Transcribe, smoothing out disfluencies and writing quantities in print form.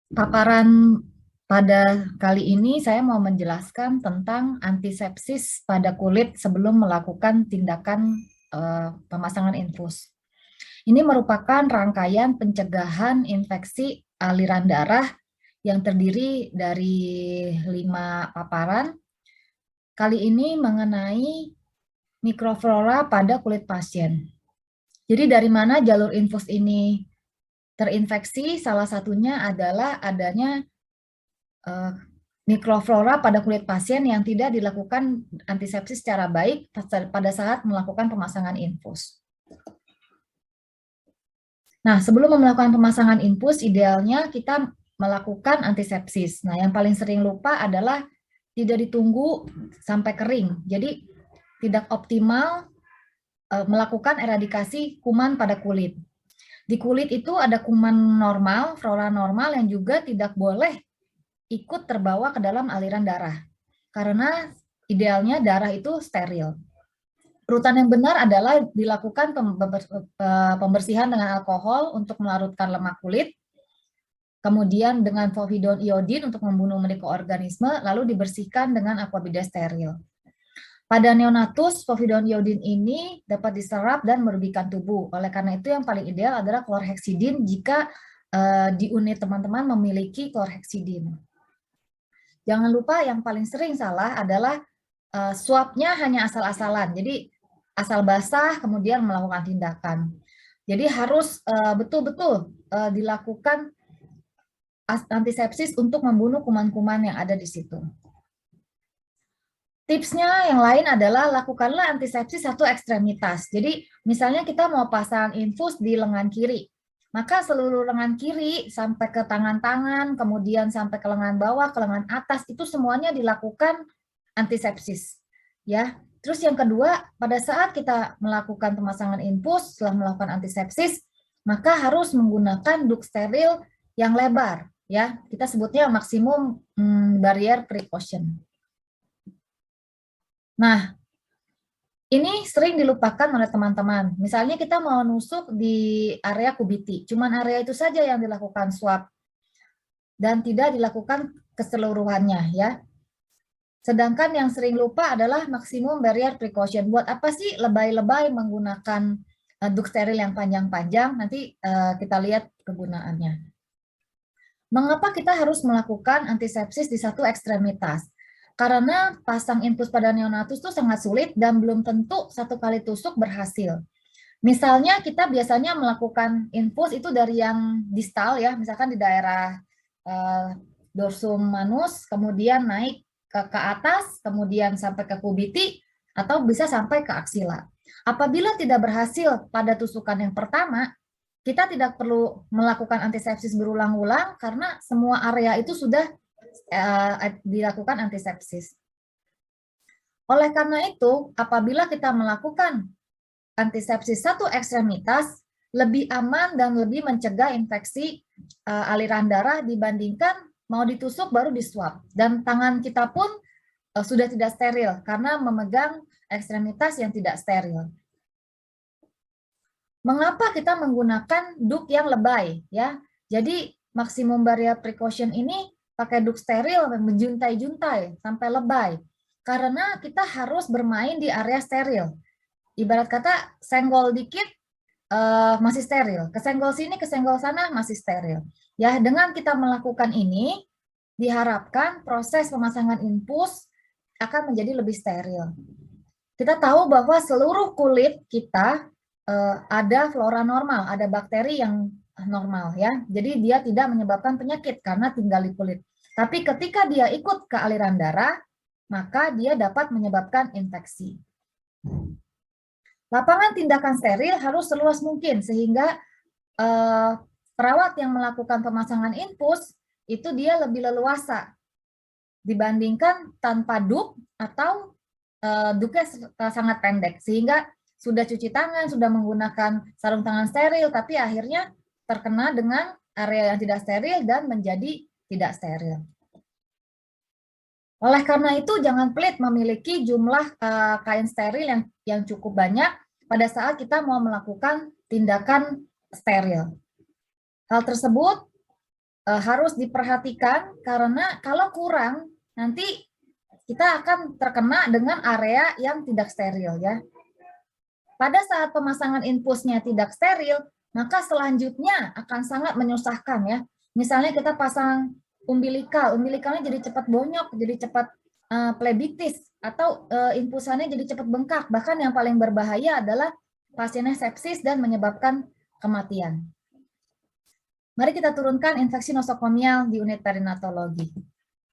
Paparan pada kali ini saya mau menjelaskan tentang antisepsis pada kulit sebelum melakukan tindakan pemasangan infus. Ini merupakan rangkaian pencegahan infeksi aliran darah yang terdiri dari 5 paparan. Kali ini mengenai mikroflora pada kulit pasien. Jadi dari mana jalur infus ini terinfeksi? Salah satunya adalah adanya eh, mikroflora pada kulit pasien yang tidak dilakukan antisepsis secara baik pada saat melakukan pemasangan infus. Nah, sebelum melakukan pemasangan infus, idealnya kita melakukan antisepsis. Nah, yang paling sering lupa adalah tidak ditunggu sampai kering. Jadi, tidak optimal melakukan eradikasi kuman pada kulit. Di kulit itu ada kuman normal, flora normal yang juga tidak boleh ikut terbawa ke dalam aliran darah. Karena idealnya darah itu steril. Urutan yang benar adalah dilakukan pembersihan dengan alkohol untuk melarutkan lemak kulit, kemudian dengan povidone iodin untuk membunuh mikroorganisme, lalu dibersihkan dengan aquabidas steril. Pada neonatus, povidone iodin ini dapat diserap dan merugikan tubuh. Oleh karena itu yang paling ideal adalah klorheksidin jika di unit teman-teman memiliki klorheksidin. Jangan lupa yang paling sering salah adalah swabnya hanya asal-asalan. Jadi asal basah kemudian melakukan tindakan. Jadi harus betul-betul dilakukan antisepsis untuk membunuh kuman-kuman yang ada di situ. Tipsnya yang lain adalah lakukanlah antisepsis satu ekstremitas. Jadi misalnya kita mau pasang infus di lengan kiri, maka seluruh lengan kiri sampai ke tangan-tangan, kemudian sampai ke lengan bawah, ke lengan atas, itu semuanya dilakukan antisepsis. Ya. Terus yang kedua, pada saat kita melakukan pemasangan infus setelah melakukan antisepsis, maka harus menggunakan duk steril yang lebar. Ya, kita sebutnya maksimum barrier precaution. Nah, ini sering dilupakan oleh teman-teman. Misalnya kita mau nusuk di area kubiti, cuman area itu saja yang dilakukan swab dan tidak dilakukan keseluruhannya ya. Sedangkan yang sering lupa adalah maksimum barrier precaution. Buat apa sih lebay-lebay menggunakan duk steril yang panjang-panjang? Nanti kita lihat kegunaannya. Mengapa kita harus melakukan antisepsis di satu ekstremitas? Karena pasang infus pada neonatus itu sangat sulit dan belum tentu satu kali tusuk berhasil. Misalnya kita biasanya melakukan infus itu dari yang distal ya, misalkan di daerah dorsum manus, kemudian naik ke atas, kemudian sampai ke kubiti, atau bisa sampai ke aksila. Apabila tidak berhasil pada tusukan yang pertama, kita tidak perlu melakukan antisepsis berulang-ulang karena semua area itu sudah dilakukan antisepsis. Oleh karena itu, apabila kita melakukan antisepsis satu ekstremitas, lebih aman dan lebih mencegah infeksi aliran darah dibandingkan mau ditusuk baru disuap. Dan tangan kita pun sudah tidak steril karena memegang ekstremitas yang tidak steril. Mengapa kita menggunakan duk yang lebay ya? Jadi maksimum barrier precaution ini pakai duk steril yang menjuntai-juntai sampai lebay. Karena kita harus bermain di area steril. Ibarat kata senggol dikit masih steril, kesenggol sini, kesenggol sana masih steril. Ya, dengan kita melakukan ini diharapkan proses pemasangan infus akan menjadi lebih steril. Kita tahu bahwa seluruh kulit kita ada flora normal, ada bakteri yang normal ya. Jadi dia tidak menyebabkan penyakit karena tinggal di kulit. Tapi ketika dia ikut ke aliran darah, maka dia dapat menyebabkan infeksi. Lapangan tindakan steril harus seluas mungkin sehingga perawat yang melakukan pemasangan infus itu dia lebih leluasa dibandingkan tanpa duk atau duknya sangat pendek sehingga sudah cuci tangan, sudah menggunakan sarung tangan steril tapi akhirnya terkena dengan area yang tidak steril dan menjadi tidak steril. Oleh karena itu, jangan pelit memiliki jumlah kain steril yang cukup banyak pada saat kita mau melakukan tindakan steril. Hal tersebut harus diperhatikan karena kalau kurang nanti kita akan terkena dengan area yang tidak steril ya. Pada saat pemasangan infusnya tidak steril, maka selanjutnya akan sangat menyusahkan ya. Misalnya kita pasang umbilikalnya jadi cepat bonyok, jadi cepat plebitis, atau infusannya jadi cepat bengkak. Bahkan yang paling berbahaya adalah pasiennya sepsis dan menyebabkan kematian. Mari kita turunkan infeksi nosokomial di unit perinatologi.